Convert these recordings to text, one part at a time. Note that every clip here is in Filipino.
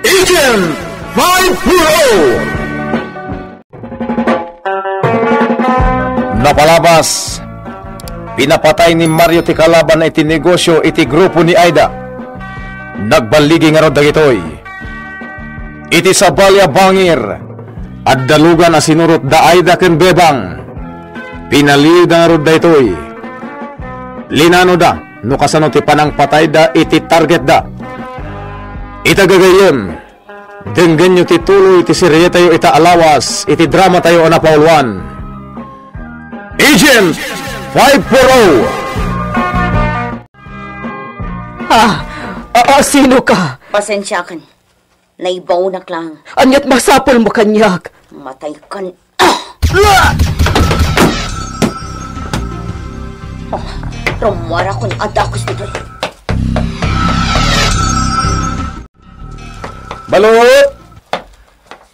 Agent 5-0! Napalabas, pinapatay ni Mario ti kalaban na iti negosyo iti grupo ni Aida. Nagbaligi nga rod dagitoy. Iti Sabalya Bangir, at dalugan na sinurot da Aida ken Bebang. Pinaliw da nga rod dagitoy. Linano da, no kasano ti panang patay da iti target da. Itagagayon, denggan nyo ti tuloy iti serye tayo ita alawas, iti drama tayo o napauluan. Agent 5-0! Sino ka? Pasensya kan. Naibaw na lang. Anyat masapol mo kanyak. Matay kan. Rumara ko ni adakos nito. Balut!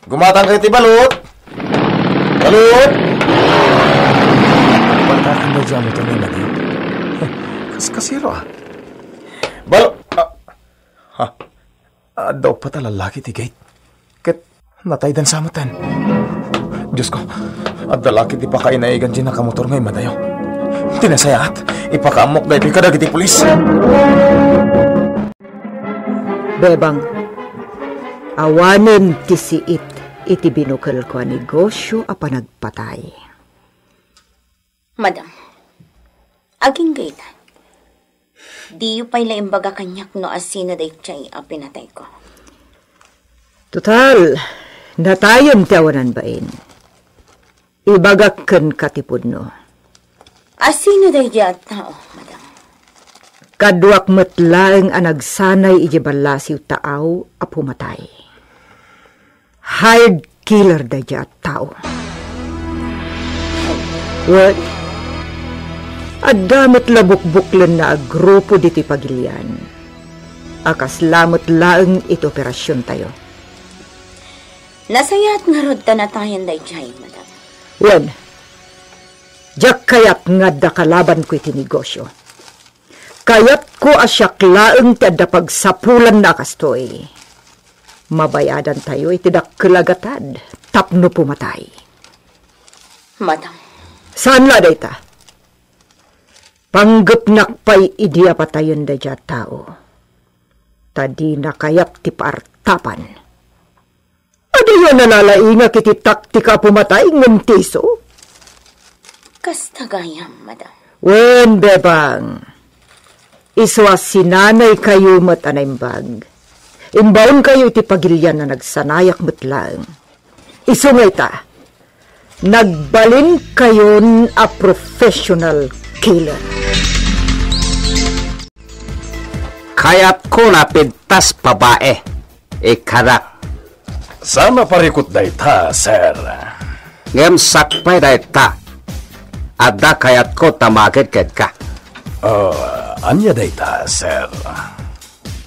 Gumatang kayo ti balut! Balut! Pagkakan na dyan mo ito na natin. Kasiro Balut! Daw pa talalaki ti gate. Kat nataydan sa amatan. Diyos ko, dalaki ti pakainaigan dyan na kamotor ngay madayo. Tinasayat, ipakamok dahil kadag iti pulis. Bebang, awanin ti siit iti binukal ko a negosyo a panagpatay. Madam, aging gayta. Di yu pa'y laimbaga kanyak no asino day chay a pinatay ko. Total, natayon ti awanan bain. Ibagak ken katipod no. Asino day diya tao, madam? Kadwak metlaeng a nagsanay iti balasiw taaw a pumatay. Hired killer da diya tao. What? Adamot labukbuklan na grupo diti pagilian. Akas lamot laeng iti operasyon tayo. Nasayat nga rod na tayo day chay, madam. Wen, jak kayat nga da kalaban ko iti negosyo. Kayat ko asyak laeng ti adda pagsapulan na kastoy. Mabayadan tayo iti dakkelagatad tapno pumatay. Madam. Saan la dayta? Panggapnak pa'y idiya patayon da dya tao. Tadi na kayap ti paartapan. Adi yan nalalainga kiti taktika pumatay ng tiso? Kastagayam, madam. Wen, Bebang. Iswa sinanay kayo matanaimbag. Imbaon kayo iti pagilyan na nagsanayak matlang. Isungay ta. Nagbalin kayon a professional killer. Kaya't ko napintas babae. Ikarak. Sana parikot dayta, sir. Ngem sakpay dayta. Adda kayat ko tamagit ka. Anya dayta, sir.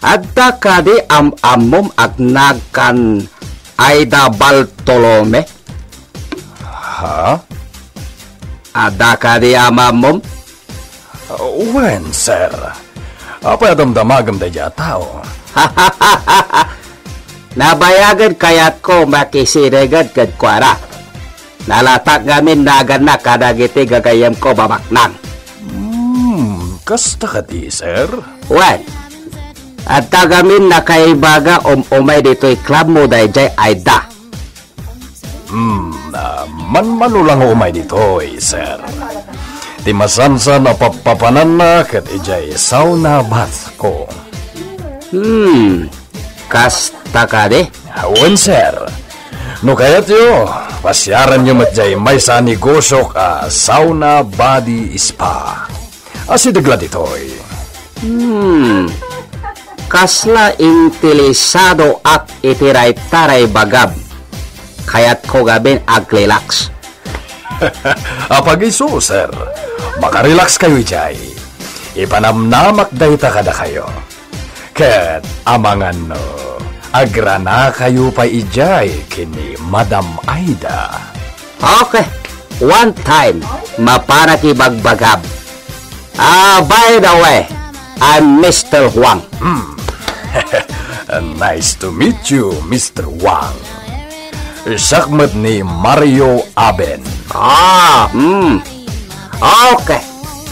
Adda ka di amom agnagan Aida Bartolome. Ha? Adda ka di amamom? When, sir? Apa damdamagam da dya tao? Nabayagan kayat ko makisiregan kad kwara. Nalatak gamin nagan na kadagiti gagayam ko bamaknang. Kasta ka di, sir? Well, at tagamin na kaibaga umay dito'y club mo dahil jay Aida. Manulang umay dito, sir. Timasansan na papapanan na kat ijay sauna bath ko. Kasta ka di? Awan, sir. No kayat yo, pasyaran nyo matjay may sa negosyo ka sauna body spa. Asidagla dito'y. Kasla intilisado at itiray-taray bagab. Kaya't ko gabin ag-relax. Apag iso, sir. Makarelax kayo, Jay. Ipanamnamak dayta kada kayo. Ket amangan no, agrana kayo pa ijay kini Madam Aida. Okay, one time, mapanakibagbagab. By the way, I'm Mr. Huang. Nice to meet you, Mr. Wang. Sakmet ni Mario Aben. Okay.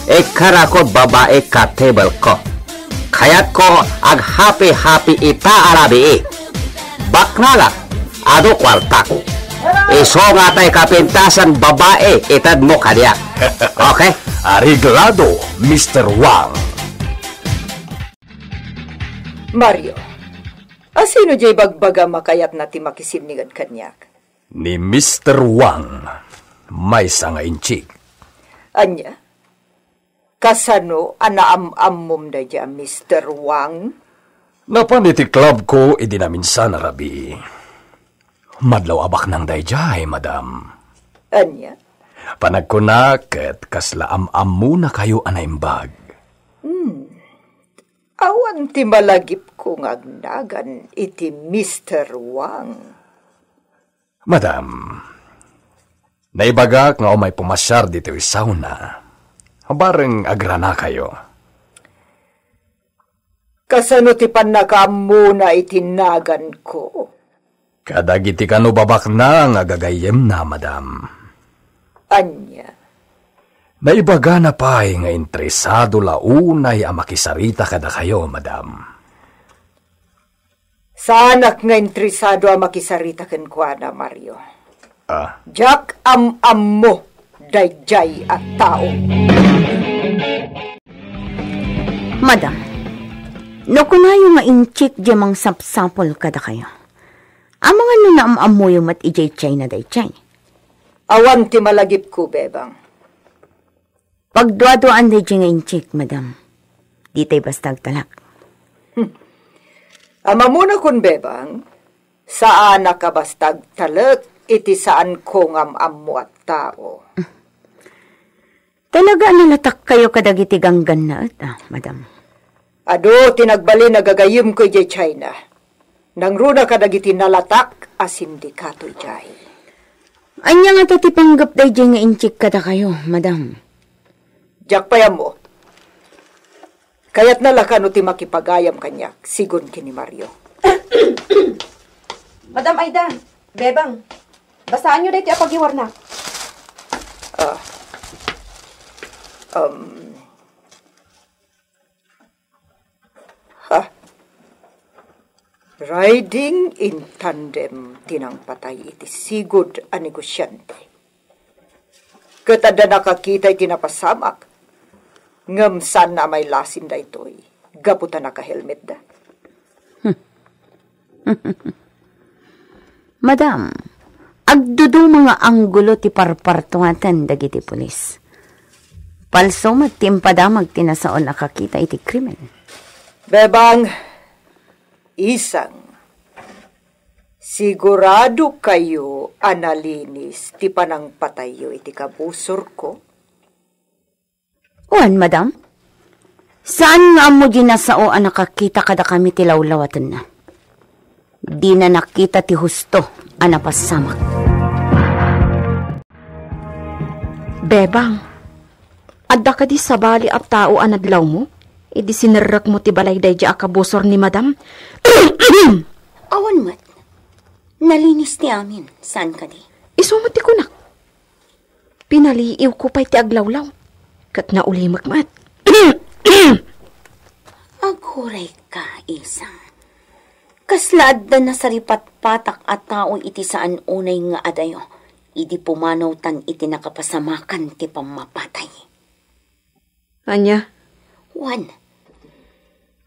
Ikarakot babae ka table ko. Kaya't ko ag happy-happy ita arabi. Baknala, ado kwartak. Iso nga tayo kapintasan babae itad mo kanya. Okay? Ariglado, Mr. Wang. Mario, asino jay bagbaga makayat na ti makisimnigad kanyak? Ni Mr. Wang, may sangainchik. Anya, kasano anaam-ammom na dyan, Mr. Wang? Napaniti club ko, idinaminsan na rabi. Madlaw abak nang dayjay, madam. Anya? Panagkunaket, kasla am-am muna kayo anaimbag. Awan ti malagip ko ngagnagan iti Mr. Wang. Madam, naibagak nga umay pumasyar dito yung sauna. Bareng agrana kayo. Kasano ti pannakamuna itinagan ko? Kadagiti kano babak na nga gagayem na, madam. Anya? Naibaga na pa'y nga interesado launay ang makisarita kada kayo, madam. Sanak nga interesado ang makisarita ken kuana, Mario. Jack am-am mo, dayjay at tao. Madam, no kunayo nga inchik jamang sapsapol kada kayo. Ang mga nunaam-am mo yung mat ijay-chay na dayjay. Awan ti malagip ko, bebang. Pagduaduan dayjay nga inchik, madam. Di tay bastag talak. Ama muna kun, bebang, saan nakabastag talak iti saan ko ngam-am mo at tao. Talaga nalatak kayo kadagiti ganggan na madam. Ado, tinagbali nagagayim ko ijay China. Nang runa kadagiti nalatak as sindikato ijay. Anya nga tatipanggap dayjay nga inchik kada kayo, madam. Jak payam mo. Kaya't nalakano ti makipagayam kanyak, sigon kini Mario. Madam Aida, bebang, basaan nyo dahil apagiwar na. Riding in tandem tinang patay iti sigod a negosyante. Katada nakakita iti napasamak, ngamsan na may lasin da ito'y, gaputan naka-helmet da. Madam, agdudo mga anggulo ti parpartuatan dagiti pulis. Palso magtimpada magtinasaon nakakita iti krimen. Bebang, isang, sigurado kayo analinis ti panang patayo iti kabusor ko? Uwan, madam? Saan nga mo ginasao ang nakakita kada kami ti lawlawatan na? Di na nakita ti husto ang napasamak. Bebang, adda ka di sabali at tao ang nadlaw mo? Idi sinirrak mo ti balay day di akabusor ni madam? Awan mat, nalinis ti amin. Saan ka di? Isumati ko na. Pinaliiw ko pa'y ti aglawlaw. Kat naulimak mat. Aguray ka, isang. Kaslaad na nasaripat-patak at tao iti saan unay nga adayo. Idi pumanaw tan iti nakapasamakan ti pamapatay. Anya? Juan,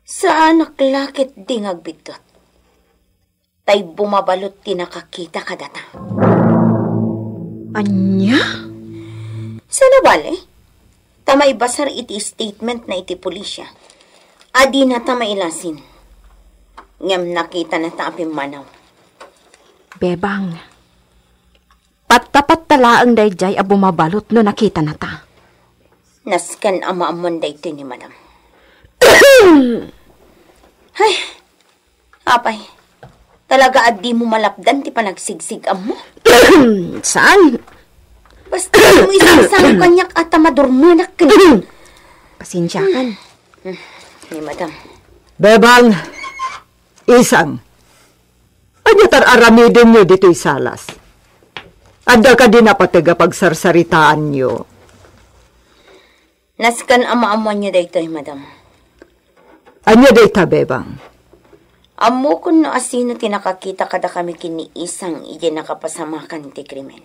saan naklakit di ngagbitot? Tay bumabalot ti nakakita kadata. Anya? Sa nabali, tamay basar iti statement na iti pulisya. Adi na tamay ilasin. Ngam nakita na taapim manaw. Bebang, pat-tapat talaang dayjay a bumabalot no nakita na ta. Naskan ama-amon dayto ni madam. Ay, apay, talaga adi mo malapdan ti panagsigsig mo? Saan? Basta mo isang kanyak at tamadurmanak ka na. Pasensya kan. Ni madam. Bebang, Isang, anya tar aramidin nyo dito'y salas. Adda ka din na patiga pagsarsaritaan nyo. Naskan ama-amuan niyo daytoy, madam. Anya dayta, bebang? Amo kun no asino tinakakita kada kami kini isang ije nakapasamakan ti krimen.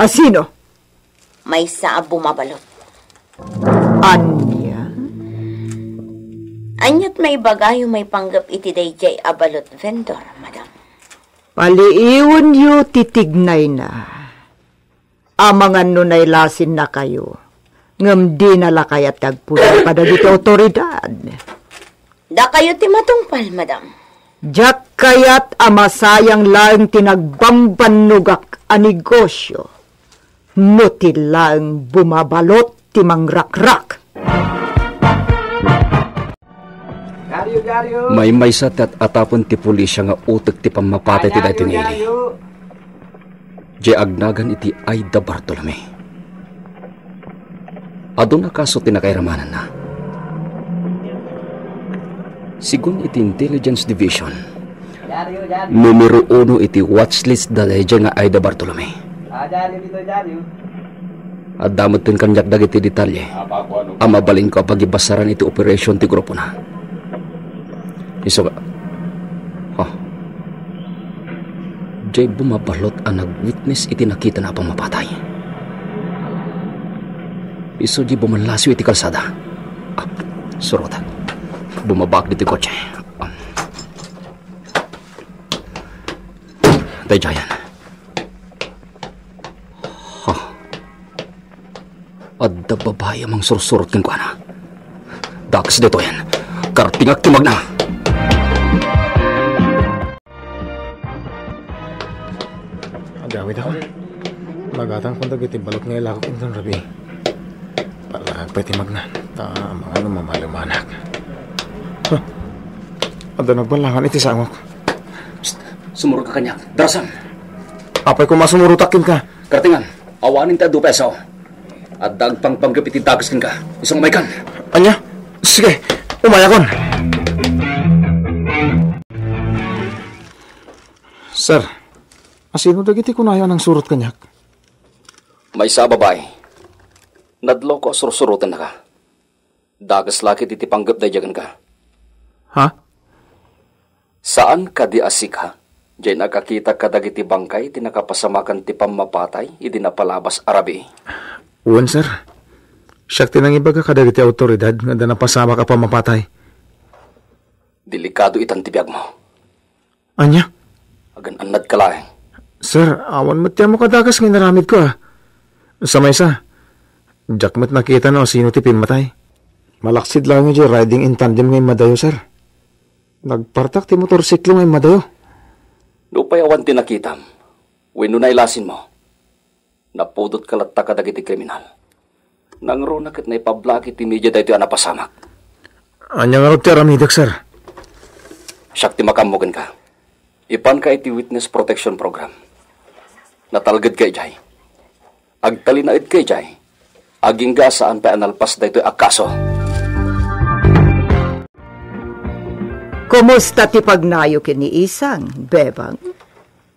Asino? May saa bumabalot. Anya? Anyat may bagayo may panggap iti dayjay abalot vendor, madam. Paliiwan yu titignay na. Amangan nunay lasin na kayo. Ngam di nalakayat tagpula pada dito otoridad. Da kayo ti matungpal, madam. Jak kayat amasayang laeng tinagbambanugak a negosyo. No ti laeng bumabalot ti mangrakrak. May maysa at atapon ti pulisya nga utek ti pamapatay ti daytoy nga ili. Di agnagan iti Aida Bartolome. Aduna kaso tinakairamanan na. Sigun iti Intelligence Division, numero 1 iti watchlist dalay nga Aida Bartolome. At damot tin kanyak dagiti detalye. Amabalin ko pagibasaran iti operasyon ti grupo na. Iso ka. Jay bumabalot ang nag-witness iti nakita na pamapatay. Iso di bumalasyo iti kalsada. Surota. Bumabak dito kotse. Dayayan. Adda babae amang sursurot king kuana. Dakas dito yan. Karatingak timag na. Agawid ako. Magatang kung dagiti balot nga ilako kintang rabi. Palag pati magnan. Tama nga naman malumanak. Ada nagbalangan iti sangok. Sumurot ka kanyak. Darasan. Apay kung masumurutakin ka. Karatingan. Awanin tayo 2 peso. At dagpang panggapit itagaskin ka. Isang umaykan. Anya? Sige. Umayakon. Sir, asino dagiti kunayo ng surot kanyak? May sa babae. Nadlo ko sursurutan na ka. Dagas lakit iti panggap dayagan ka. Ha? Saan ka di asik ha? Diyan nakakita ka dagiti bangkay ti nakapasamakan ti pamapatay idi napalabas arabi. Uwan, sir. Siyak tinangibaga ka dagiti autoridad nga da napasama ka pamapatay. Delikado itan ti biyag mo. Anya? Agan anad ka laeng. Sir, awan mo tiyan mo kadagas nga naramid ko ah. Sa maysa, jakmat nakita no sino ti pinmatay. Malaksid lang nga riding in tandem ngay madayo, sir. Nagpartak ti motorsiklo ngay madayo. Lupayawan ti nakitam. Wino na ilasin mo. Napudot kalatta ka dagiti kriminal. Nangro na kat na ipablaki ti media dahito yung napasamak. Anya nga ti aramidak, sir. Siyak ti makamugan ka. Ipan ka iti Witness Protection Program. Natalgad kay Jay. Agtalinaid kay Jay. Aging gasaan pa analpas dahito yung akaso. Kumusta ti pagnayo kini isang, bebang?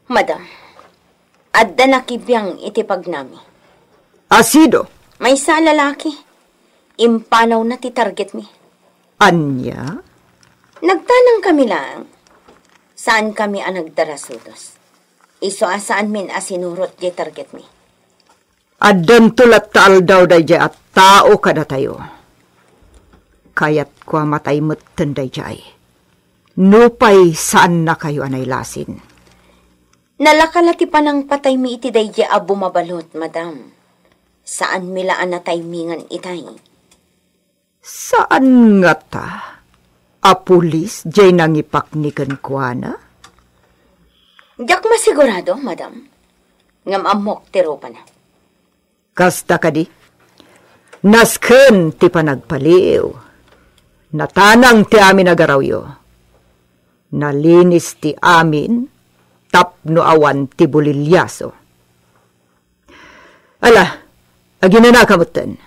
Madam, adda nakibiyang iti pagnami. Asido? May sa lalaki. Impanaw na ti target mi. Anya? Nagtanang kami lang. Saan kami ang nagdarasudos? Iso asaan min asinurot di target mi. Addan tulat taal daw dayjay at tao ka na tayo. Kayat kwa matay mutten dayjay. Nupay saan na kayo anay lasin? Nalakalati pa ng patay mi iti dayjay a bumabalot, madam. Saan milaan na timingan itay? Saan nga ta? A pulis jay nangipaknikan kwa na? Diyak masigurado, madam. Ngam amok tiro pa na. Kasta ka di? Nasken ti panagpaliw. Natanang ti amin agarawyo. Nalinis ti amin, tapno awan ti bulilyaso. Ala, agina na kamutan.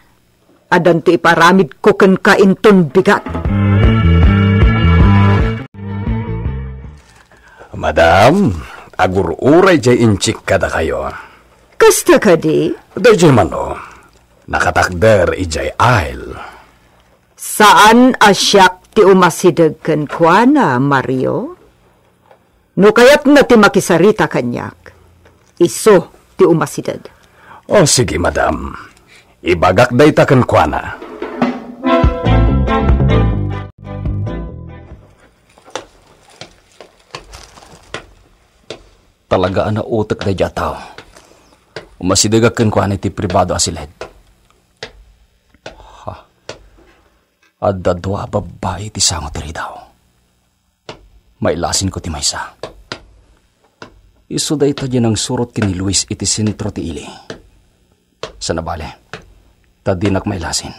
Adan ti iparamid ko ken kainton bigat. Madam, agur-uray jay inchik kada kayo. Kasta ka di? Dayjay mano, nakatakder ijay aisle. Saan asyak ti umasidag kan kuana, Mario? No kayat na ti makisarita kanyak, iso ti umasidag. O sige, madam. Ibagak day takan kuana. Talaga na utak day jataw. Umasidegakan ko ani ti pribado asilid. Ha. Adda dua babae ti sango tiri daw. Mailasin ko ti maysa. Isu day ta ang surot kini Luis iti sentro ti ili. Sa nabale. Tadinak may lasin.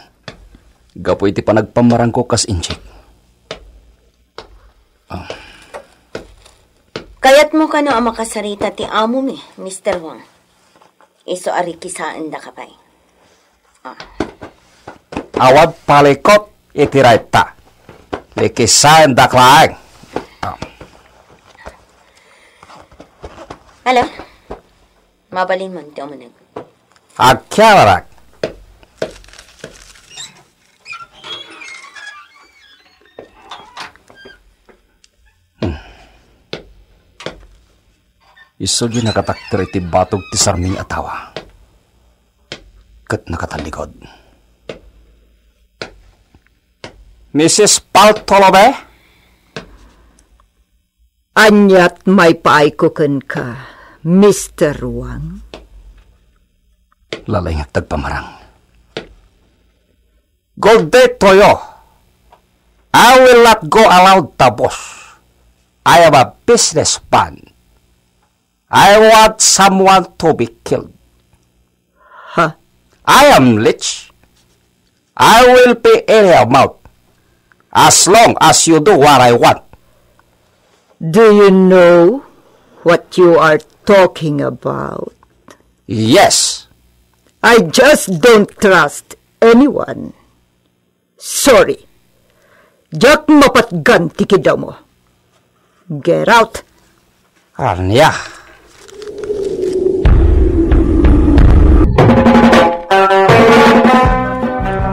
Gapo iti panagpamarang ko kas inchik. Kayat mo ka na ang makasarita ti amo mi, Mr. Wang. Iso arikisaan da kapay. Awad palikot iti raita. Likisaan da klaang. Hello? Mabalin mo, ti umanag. Agkyalarak. Iso di nakatakter iti batog ti sarming atawa. Kat nakatalikod. Mrs. Paltolome? Anyat may paaykukan ka, Mr. Wang. Lalay nga tagpamarang. Golde toyo. I will not go allowed the boss. I am a businessman. I want someone to be killed. Ha? I am rich. I will pay any amount as long as you do what I want. Do you know what you are talking about? Yes. I just don't trust anyone. Sorry. Jak mapatgan tikidaw mo. Get out. Anya.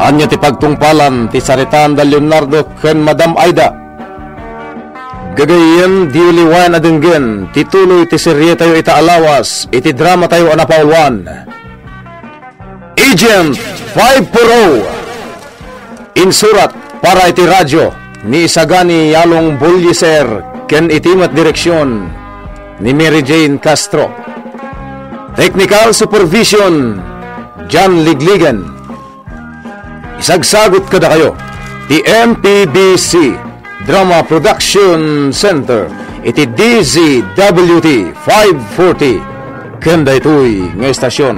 Anya ti pagtungpalan ti saritaan da Leonardo ken Madam Aida. Gagayen di uliwan adenggen tituloy ti serye tayo ita alawas iti drama tayo anapaulwan. Agent 540 insurat para iti radyo ni Isagani Yalong Bulyeser ken itimat direksyon ni Mary Jane Castro. Technical supervision John Ligligan. Isagsagot kada kayo ti MPBC Drama Production Center iti DZWT 540 kenda ito'y nga estasyon.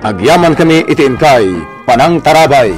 Agyaman kami iti inkay Panang Tarabay.